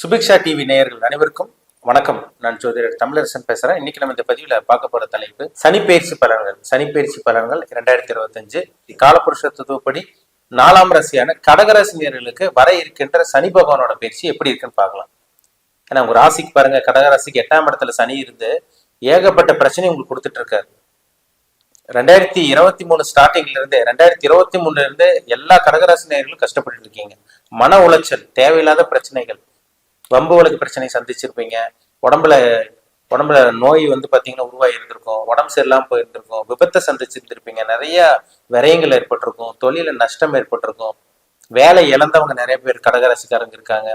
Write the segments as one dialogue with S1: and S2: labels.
S1: Subiksha TV நேயர்கள் அனைவருக்கும் வணக்கம். நான் ஜோதிடர் தமிழரசன் பேசுறேன். இன்னைக்கு நம்ம இந்த பதிவுல பார்க்க போற தலைப்பு சனிப்பெயர்ச்சி பலன்கள். சனிப்பெயர்ச்சி பலன்கள் 2025 காலப்புருஷ தத்துவப்படி 4ஆம் ராசியான கடகராசி நேயர்களுக்கு வர இருக்கின்ற சனி பகவானோட பயிற்சி எப்படி இருக்குன்னு பார்க்கலாம். ஏன்னா உங்க ராசிக்கு பாருங்க, கடகராசிக்கு 8ஆம் இடத்துல சனி இருந்து ஏகப்பட்ட பிரச்சனை உங்களுக்கு கொடுத்துட்டு இருக்காரு. 2023 ஸ்டார்டிங்ல இருந்து 2023 இருந்து எல்லா கடகராசி நேயர்களும் கஷ்டப்பட்டு இருக்கீங்க. மன உளைச்சல், தேவையில்லாத பிரச்சனைகள், வம்பு வழக்கு பிரச்சனை சந்திச்சிருப்பீங்க. உடம்புல நோய் பாத்தீங்கன்னா உருவாகி இருந்திருக்கும், உடம்பு சரியில்லாம போயிருந்திருக்கும், விபத்தை சந்திச்சிருந்திருப்பீங்க, நிறைய விரயங்கள் ஏற்பட்டிருக்கும், தொழில நஷ்டம் ஏற்பட்டிருக்கும், வேலை இழந்தவங்க நிறைய பேர் கடகராசிக்காரங்க இருக்காங்க.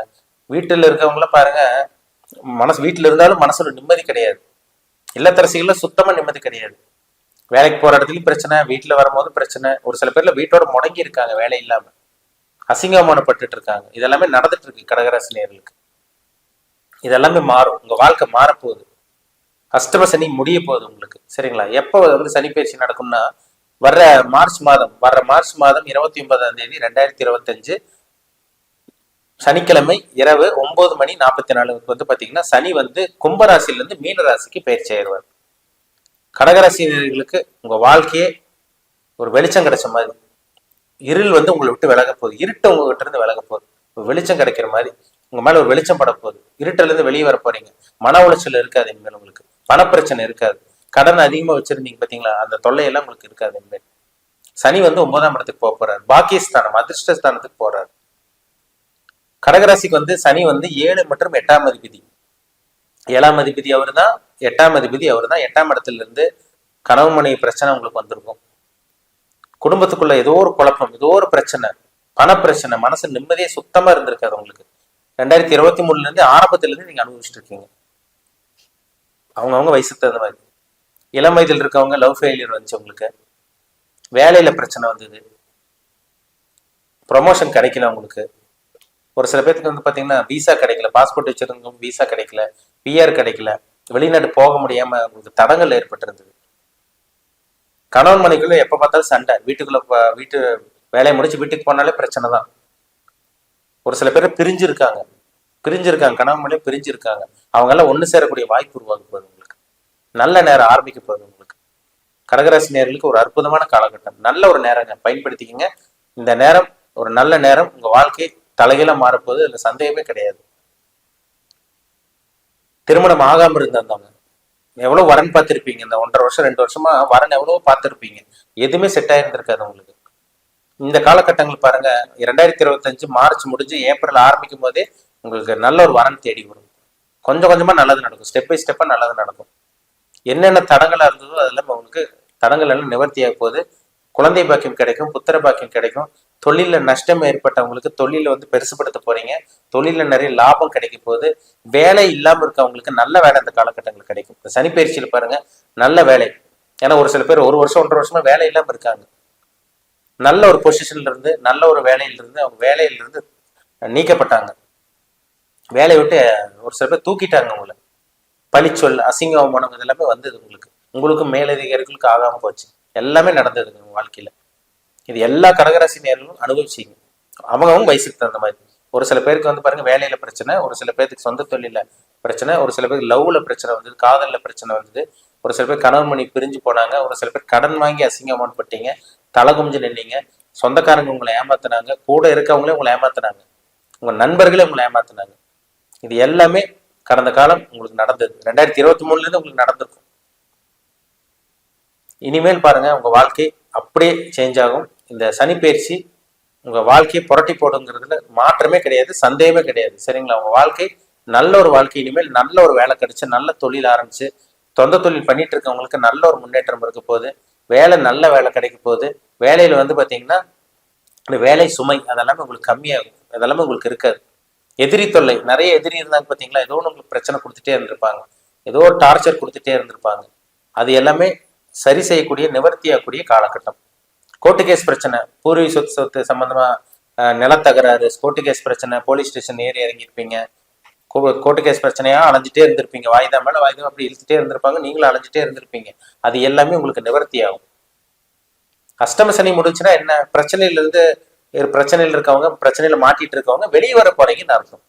S1: வீட்டுல இருக்கவங்கள பாருங்க, வீட்டுல இருந்தாலும் மனசுல நிம்மதி கிடையாது. இல்லத்தரசிகள்ல சுத்தமா நிம்மதி கிடையாது. வேலைக்கு போற இடத்துலயும் பிரச்சனை, வீட்டுல வரும்போது பிரச்சனை. ஒரு சில பேர்ல வீட்டோட முடங்கி இருக்காங்க, வேலை இல்லாம அசிங்கமானப்பட்டு இருக்காங்க. இதெல்லாமே நடந்துட்டு இருக்கு கடகராசி நேயர்களுக்கு. இதெல்லாமே மாறும். உங்க வாழ்க்கை மாறப்போகுது. அஷ்டம சனி முடிய போகுது உங்களுக்கு, சரிங்களா? எப்போ சனி பயிற்சி நடக்கும்னா வர்ற மார்ச் மாதம் 29ஆம் தேதி 2025 சனிக்கிழமை இரவு 9:44 பாத்தீங்கன்னா சனி கும்பராசில இருந்து மீன ராசிக்கு பயிற்சி ஆயிடுவார். கடகராசினர்களுக்கு உங்க வாழ்க்கையே ஒரு வெளிச்சம் கிடைச்ச மாதிரி. இருள் உங்களை விட்டு விலக போகுது, இருட்டு உங்ககிட்ட இருந்து விலக போகுது. வெளிச்சம் கிடைக்கிற மாதிரி உங்க மேல ஒரு வெளிச்சம் பட போகுது. இருட்டுல இருந்து வெளியே வர போறீங்க. மன உளைச்சல் இருக்காது இனிமேல். உங்களுக்கு பணப்பிரச்சனை இருக்காது. கடன் அதிகமா வச்சிருந்தீங்க பாத்தீங்களா, அந்த தொல்லையெல்லாம் உங்களுக்கு இருக்காது இனிமேல். சனி 9ஆம் இடத்துக்கு போக போறாரு. பாக்கியஸ்தானம், அதிர்ஷ்டஸ்தானத்துக்கு போறாரு. கடகராசிக்கு சனி 7 மற்றும் 8ஆம் அதிபதி. 7ஆம் அதிபதி அவரு தான், 8ஆம் அதிபதி அவரு தான். 8ஆம் இடத்துல இருந்து கனவு மனைவி பிரச்சனை உங்களுக்கு வந்திருக்கும். குடும்பத்துக்குள்ள ஏதோ ஒரு குழப்பம், ஏதோ ஒரு பிரச்சனை, பணப்பிரச்சனை, மனசு நிம்மதியே சுத்தமா இருந்திருக்காது உங்களுக்கு. 2023 இருந்து ஆரம்பத்துல இருந்து நீங்க அனுபவிச்சுட்டு இருக்கீங்க. அவங்கவுங்க வயசுக்கு தகுந்த மாதிரி. இளம் வயதில் இருக்கவங்க லவ் ஃபெயிலியர் வந்துச்சு உங்களுக்கு. வேலையில பிரச்சனை வந்தது, ப்ரொமோஷன் கிடைக்கல உங்களுக்கு. ஒரு சில பேருக்கு பாத்தீங்கன்னா விசா கிடைக்கல, பாஸ்போர்ட் வச்சிருந்தவங்க விசா கிடைக்கல, பிஆர் கிடைக்கல, வெளிநாடு போக முடியாம உங்களுக்கு தடங்கள் ஏற்பட்டிருந்தது. கணவன் மனைக்குள்ள எப்ப பார்த்தாலும் சண்டை, வீட்டு வேலையை முடிச்சு வீட்டுக்கு போனாலே பிரச்சனை தான். ஒரு சில பேர் பிரிஞ்சிருக்காங்க, கணவன் மனைவி பிரிஞ்சிருக்காங்க. அவங்க எல்லாம் ஒண்ணு சேரக்கூடிய வாய்ப்பு உருவாக போகுது உங்களுக்கு. நல்ல நேரம் ஆரம்பிக்க போகுது உங்களுக்கு. கடகராசி நேயர்களுக்கு ஒரு அற்புதமான காலகட்டம், நல்ல ஒரு நேரங்க, பயன்படுத்திக்கங்க. இந்த நேரம் ஒரு நல்ல நேரம். உங்க வாழ்க்கை தலைகீழ மாறப்போகுது, அதுல சந்தேகமே கிடையாது. திருமணம் ஆகாம இருந்தாங்க, எவ்வளவு வரன் பார்த்திருப்பீங்க. இந்த 1.5 வருஷம் 2 வருஷமா வரன் எவ்வளவோ பார்த்திருப்பீங்க. எதுவுமே செட் ஆயிருந்திருக்காது உங்களுக்கு. இந்த காலகட்டங்கள் பாருங்க, 2025 மார்ச் முடிஞ்சு ஏப்ரல் ஆரம்பிக்கும் போதே உங்களுக்கு நல்ல ஒரு வரன் தேடி வரும். கொஞ்சம் கொஞ்சமா நல்லது நடக்கும், ஸ்டெப் பை ஸ்டெப்பா நல்லது நடக்கும். என்னென்ன தடங்களா இருந்ததோ அதெல்லாம் உங்களுக்கு தடங்கள் எல்லாம் நிவர்த்தியாக போகுது. குழந்தை பாக்கியம் கிடைக்கும், புத்திர பாக்கியம் கிடைக்கும். தொழில நஷ்டம் ஏற்பட்டவங்களுக்கு தொழில பெருசுபடுத்த போறீங்க. தொழில நிறைய லாபம் கிடைக்க போகுது. வேலை இல்லாம இருக்கவங்களுக்கு நல்ல வேலை இந்த காலகட்டங்கள் கிடைக்கும். சனி பயிற்சியில பாருங்க, நல்ல வேலை. ஏன்னா ஒரு சில பேர் 1 வருஷம் 1.5 வருஷமா வேலை இல்லாம இருக்காங்க. நல்ல ஒரு பொசிஷன்ல இருந்து, நல்ல ஒரு வேலையில இருந்து, அவங்க வேலையில இருந்து நீக்கப்பட்டாங்க. வேலையை விட்டு ஒரு சில பேர் தூக்கிட்டாங்க உங்களை. பழிச்சொல், அசிங்க அவமானம் இதெல்லாமே வந்தது உங்களுக்கு. உங்களுக்கும் மேலதிகாரிகளுக்கு ஆகாம போச்சு. எல்லாமே நடந்ததுங்க உங்க வாழ்க்கையில. இது எல்லா கடகராசி நேர்களும் அனுபவிச்சீங்க. அவங்க வயசுக்கு தகுந்த மாதிரி. ஒரு சில பேருக்கு பாருங்க வேலையில பிரச்சனை, ஒரு சில பேருக்கு சொந்த தொழில பிரச்சனை, ஒரு சில பேருக்கு லவ்ல பிரச்சனை வந்தது, காதல்ல பிரச்சனை வந்தது, ஒரு சில பேர் கணவன் மணி பிரிஞ்சு போனாங்க, ஒரு சில பேர் கடன் வாங்கி அசிங்கமான் பட்டீங்க, தலை குமிஞ்சு நின்னீங்க, சொந்தக்காரங்க உங்களை ஏமாத்தினாங்க, கூட இருக்கவங்களே உங்களை ஏமாத்தினாங்க, உங்க நண்பர்களே உங்களை ஏமாத்தினாங்க. இது எல்லாமே கடந்த காலம் உங்களுக்கு நடந்தது. 2023 இருந்து உங்களுக்கு நடந்திருக்கும். இனிமேல் பாருங்க, உங்க வாழ்க்கை அப்படியே சேஞ்ச் ஆகும். இந்த சனி பயிற்சி உங்க வாழ்க்கையை புரட்டி போடுங்கிறதுல மாற்றமே கிடையாது, சந்தேகமே கிடையாது, சரிங்களா? உங்க வாழ்க்கை நல்ல ஒரு வாழ்க்கை. இனிமேல் நல்ல ஒரு வேலை கிடைச்சு, நல்ல தொழில் ஆரம்பிச்சு, சொந்த தொழில் பண்ணிட்டு இருக்கவங்களுக்கு நல்ல ஒரு முன்னேற்றம் இருக்க போகுது. நல்ல வேலை கிடைக்க போகுது. வேலையில பாத்தீங்கன்னா இந்த வேலை சுமை அதெல்லாமே உங்களுக்கு கம்மியாகும். அதெல்லாமே உங்களுக்கு இருக்காது. எதிரி தொல்லை, நிறைய எதிரி இருந்தாங்க பாத்தீங்களா, ஏதோ ஒன்று உங்களுக்கு பிரச்சனை கொடுத்துட்டே இருந்திருப்பாங்க, ஏதோ ஒரு டார்ச்சர் கொடுத்துட்டே இருந்திருப்பாங்க. அது எல்லாமே சரி செய்யக்கூடிய, நிவர்த்தியாகக்கூடிய காலகட்டம். கோர்ட்டு கேஸ் பிரச்சனை, பூர்வீக சொத்து சம்பந்தமா நிலத்தகராறு, கோர்ட்டு கேஸ் பிரச்சனை, போலீஸ் ஸ்டேஷன் ஏறி இறங்கியிருப்பீங்க. கோர்ட்டு கேஸ் பிரச்சனையா அலைஞ்சிட்டே இருந்திருப்பீங்க. வாய்தா மேல வாய்தா அப்படி இழுத்துட்டே இருந்திருப்பாங்க, நீங்களும் அலைஞ்சிட்டே இருந்திருப்பீங்க. அது எல்லாமே உங்களுக்கு நிவர்த்தி ஆகும். அஷ்டம சனி முடிச்சுன்னா என்ன, பிரச்சனையில இருக்கவங்க, பிரச்சனையில மாட்டிட்டு இருக்கவங்க வெளியே வர போறீங்கன்னு அர்த்தம்.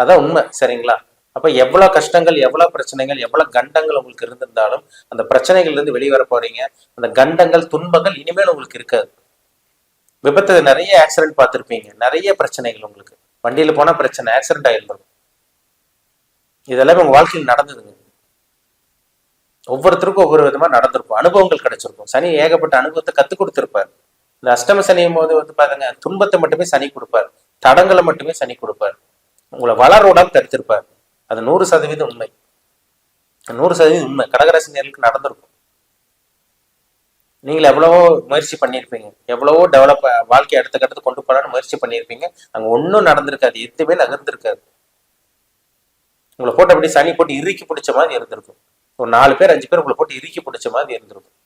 S1: அதான் உண்மை. சரிங்களா? அப்ப எவ்வளவு கஷ்டங்கள், எவ்வளவு பிரச்சனைகள், எவ்வளவு கண்டங்கள் உங்களுக்கு இருந்திருந்தாலும் அந்த பிரச்சனைகள்ல இருந்து வெளியே வர போறீங்க. அந்த கண்டங்கள், துன்பங்கள் இனிமேல் உங்களுக்கு இருக்காது. விபத்து நிறைய ஆக்சிடென்ட் பார்த்துருப்பீங்க, நிறைய பிரச்சனைகள் உங்களுக்கு. வண்டியில போனா பிரச்சனை, ஆக்சிடென்ட் ஆயிருக்கும். இதெல்லாம் உங்க வாழ்க்கையில் நடந்ததுங்க. ஒவ்வொருத்தருக்கும் ஒவ்வொரு விதமா நடந்திருக்கும், அனுபவங்கள் கிடைச்சிருக்கும். சனி ஏகப்பட்ட அனுபவத்தை கத்துக் கொடுத்திருப்பார். இந்த அஷ்டம சனியும் போது பாருங்க, துன்பத்தை மட்டுமே சனி கொடுப்பார், தடங்களை மட்டுமே சனி கொடுப்பார். உங்களை வளரோடாம தடுத்திருப்பார். அது 100% உண்மை. 100% உண்மை. கடகராசினியர்களுக்கு நடந்திருக்கும். நீங்கள் எவ்வளவோ முயற்சி பண்ணியிருப்பீங்க, எவ்வளவோ டெவலப் வாழ்க்கை அடுத்த கட்டத்துக்கு கொண்டு போறான்னு முயற்சி பண்ணியிருப்பீங்க. அங்க ஒன்றும் நடந்திருக்காது, எதுவுமே நகர்ந்திருக்காது. உங்களை போட்டு அப்படி சனி போட்டு இறுக்கி பிடிச்ச மாதிரி இருந்திருக்கும். ஒரு 4 பேர் 5 பேர் உங்களை போட்டு இறுக்கி பிடிச்ச மாதிரி இருந்திருக்கும்.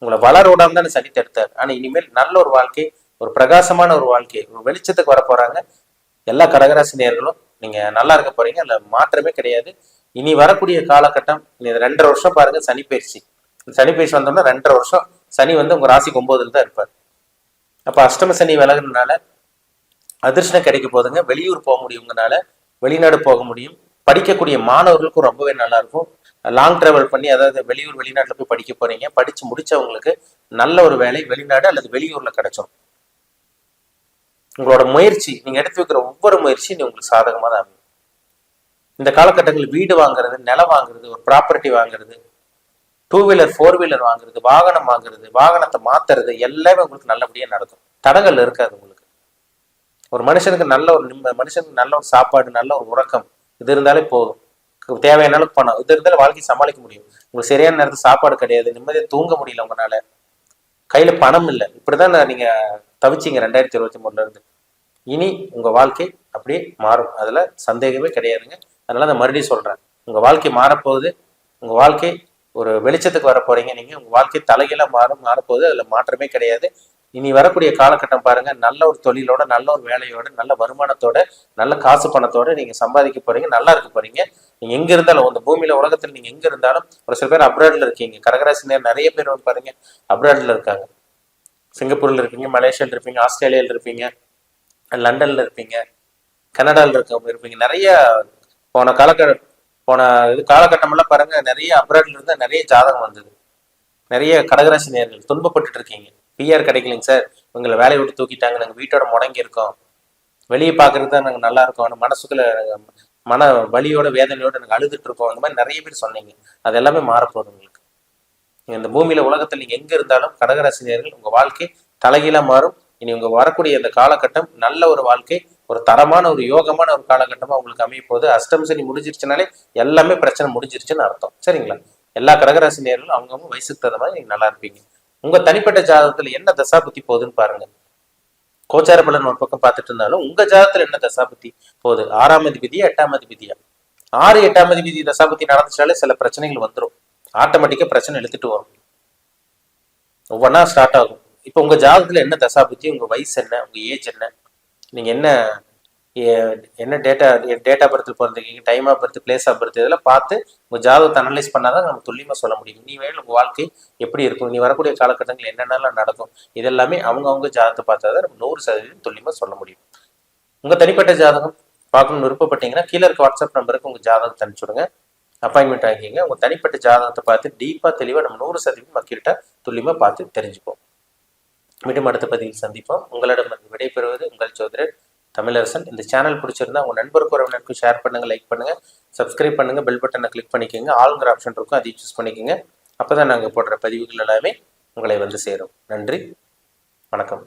S1: உங்களை வளரோடாம தானே சனி தடுத்தார். ஆனா இனிமேல் நல்ல ஒரு வாழ்க்கை, ஒரு பிரகாசமான ஒரு வாழ்க்கை, ஒரு வெளிச்சத்துக்கு வர போறாங்க. எல்லா கடகராசி நேயர்களும் நீங்க நல்லா இருக்க போறீங்க. அதுல மாற்றமே கிடையாது. இனி வரக்கூடிய காலகட்டம், 2.5 வருஷம் பாருங்க சனி பயிற்சி. சனி பயிற்சி வந்தோம்னா 2.5 வருஷம் சனி உங்க ராசிக்கு 9ல் தான் இருப்பார். அப்ப அஷ்டம சனி விலகுறதுனால அதிர்ஷ்டம் கிடைக்க போதுங்க. வெளியூர் போக முடியும், உங்களால வெளிநாடு போக முடியும். படிக்கக்கூடிய மாணவர்களுக்கும் ரொம்பவே நல்லா இருக்கும். லாங் டிராவல் பண்ணி, அதாவது வெளியூர் வெளிநாட்டுல போய் படிக்க போறீங்க. படிச்சு முடிச்சவங்களுக்கு நல்ல ஒரு வேலை வெளிநாடு அல்லது வெளியூர்ல கிடைச்சிடும். உங்களோட முயற்சி, நீங்க எடுத்து வைக்கிற ஒவ்வொரு முயற்சியும் உங்களுக்கு சாதகமா தான் அமையும். இந்த காலகட்டங்களில் வீடு வாங்குறது, நிலம் வாங்குறது, ஒரு ப்ராப்பர்ட்டி வாங்குறது, 2 வீலர் 4 வீலர் வாங்குறது, வாகனம் வாங்குறது, வாகனத்தை மாத்துறது எல்லாமே உங்களுக்கு நல்லபடியா நடக்கும். தடங்கள் இருக்காது உங்களுக்கு. ஒரு மனுஷனுக்கு நல்ல ஒரு மனுஷனுக்கு நல்ல ஒரு சாப்பாடு, நல்ல ஒரு உறக்கம், இது இருந்தாலே போதும். தேவையான அளவுக்கு பணம் இது இருந்தாலும் வாழ்க்கை சமாளிக்க முடியும். உங்களுக்கு சரியான நேரத்துக்கு சாப்பாடு கிடையாது, நிம்மதியாக தூங்க முடியல, உங்களால கையில பணம் இல்லை. இப்படிதான் நீங்க தவிச்சிங்க 2023 இருந்து. இனி உங்க வாழ்க்கை அப்படியே மாறும், அதுல சந்தேகமே கிடையாதுங்க. அதனால நான் மறுபடியும் சொல்றேன், உங்க வாழ்க்கை மாறப்போகுது. உங்க வாழ்க்கை ஒரு வெளிச்சத்துக்கு வர போறீங்க. நீங்க உங்க வாழ்க்கை தலைகீழ மாறப்போகுது. அதுல மாற்றமே கிடையாது. இனி வரக்கூடிய காலகட்டம் பாருங்க, நல்ல ஒரு தொழிலோட, நல்ல ஒரு வேலையோட, நல்ல வருமானத்தோட, நல்ல காசு பணத்தோட நீங்க சம்பாதிக்க போறீங்க, நல்லா இருக்க போறீங்க. நீங்க எங்க இருந்தாலும், இந்த பூமியில உலகத்துல நீங்க எங்க இருந்தாலும், ஒரு சில பேர் அப்ராட்ல இருக்கீங்க. கடகராசினியர் நிறைய பேர் பாருங்க அப்ராட்ல இருக்காங்க. சிங்கப்பூர்ல இருப்பீங்க, மலேசியால இருப்பீங்க, ஆஸ்திரேலியால இருப்பீங்க, லண்டன்ல இருப்பீங்க, கனடால இருப்பீங்க. நிறைய போன காலகட்டம் எல்லாம் பாருங்க, நிறைய அப்ராட்ல இருந்தா நிறைய ஜாதகம் வந்தது. நிறைய கடகராசி நேயர்கள் துன்பப்பட்டு இருக்கீங்க. பிஆர் கிடைக்கலைங்க சார், உங்களை வேலையை விட்டு தூக்கிட்டாங்க, நாங்கள் வீட்டோட முடங்கி இருக்கோம், வெளியே பார்க்கறது தான் நாங்கள் நல்லா இருக்கோம், மனசுக்குள்ள மன வலியோட வேதனையோட நாங்கள் அழுதுட்டு இருக்கோம். அந்த மாதிரி நிறைய பேர் சொன்னீங்க. அது எல்லாமே மாறப்போகுது உங்களுக்கு. இந்த பூமியில உலகத்தில் நீங்க எங்க இருந்தாலும் கடகராசி நேயர்கள் உங்க வாழ்க்கை தலைகீழா மாறும். இனி உங்க வரக்கூடிய இந்த காலகட்டம் நல்ல ஒரு வாழ்க்கை, ஒரு தரமான ஒரு யோகமான ஒரு காலகட்டமா உங்களுக்கு அமைய போகுது. அஷ்டம சனி முடிஞ்சிருச்சுனாலே எல்லாமே பிரச்சனை முடிஞ்சிருச்சுன்னு அர்த்தம். சரிங்களா? எல்லா கடகராசி நேயர்களும் அவங்கவுங்க வயசுக்கு தகுந்த மாதிரி நீங்க நல்லா இருப்பீங்க. உங்க தனிப்பட்ட ஜாதகத்துல என்ன தசா புத்தி போகுதுன்னு பாருங்க. கோச்சார பலன் ஒரு பக்கம் பார்த்துட்டு இருந்தாலும் உங்க ஜாதகத்துல என்ன தசா புத்தி போகுது? 6ஆம் அதிபதியா 8ஆம் அதிபதியா? 6 8ஆம் அதிபதி தசா புத்தி நடந்துச்சாலே சில பிரச்சனைகள் வந்துடும். ஆட்டோமேட்டிக்கா பிரச்சனை எடுத்துட்டு வரும், ஒவ்வொன்னா ஸ்டார்ட் ஆகும். இப்ப உங்க ஜாதகத்துல என்ன தசா புத்தி, உங்க வயசு என்ன, உங்க ஏஜ் என்ன, நீங்க என்ன டேட்டா பர்த்தில் பிறந்திருக்கீங்க, time of birth, place of birth, இதெல்லாம் பார்த்து உங்க ஜாதகத்தை அனலைஸ் பண்ணாதான் நம்ம துல்லியமா சொல்ல முடியும். நீ வேணும் உங்க வாழ்க்கை எப்படி இருக்கும், நீ வரக்கூடிய காலகட்டங்கள் என்னென்னலாம் நடக்கும், இதெல்லாமே அவங்க ஜாதகத்தை பார்த்தாதான் நம்ம 100% துல்லியமா சொல்ல முடியும். உங்க தனிப்பட்ட ஜாதகம் பார்க்கணும்னு விருப்பப்பட்டீங்கன்னா கீழே இருக்க வாட்ஸ்அப் நம்பருக்கு உங்க ஜாதகத்தை அனுப்பிச்சுடுங்க, அப்பாயின்மெண்ட் ஆகிக்கிங்க. உங்க தனிப்பட்ட ஜாதகத்தை பார்த்து டீப்பா தெளிவா நம்ம 100% மக்கள்கிட்ட துல்லியமா பார்த்து தெரிஞ்சுப்போம். மீண்டும் அடுத்த பதிவில் சந்திப்போம். உங்களிடம் விடைபெறுவது உங்கள் ஜோதிடர் தமிழரசன். இந்த சேனல் பிடிச்சிருந்தா உங்க நண்பருக்கு உறவினருக்கு ஷேர் பண்ணுங்க, லைக் பண்ணுங்க, சப்ஸ்கிரைப் பண்ணுங்க, பெல் பட்டனை கிளிக் பண்ணிக்கோங்க. ஆளுங்கிற ஆப்ஷன் இருக்கும், அதையும் சூஸ் பண்ணிக்கோங்க. அப்பதான் நாங்கள் போடுற பதிவுகள் எல்லாமே உங்களை வந்து சேரும். நன்றி, வணக்கம்.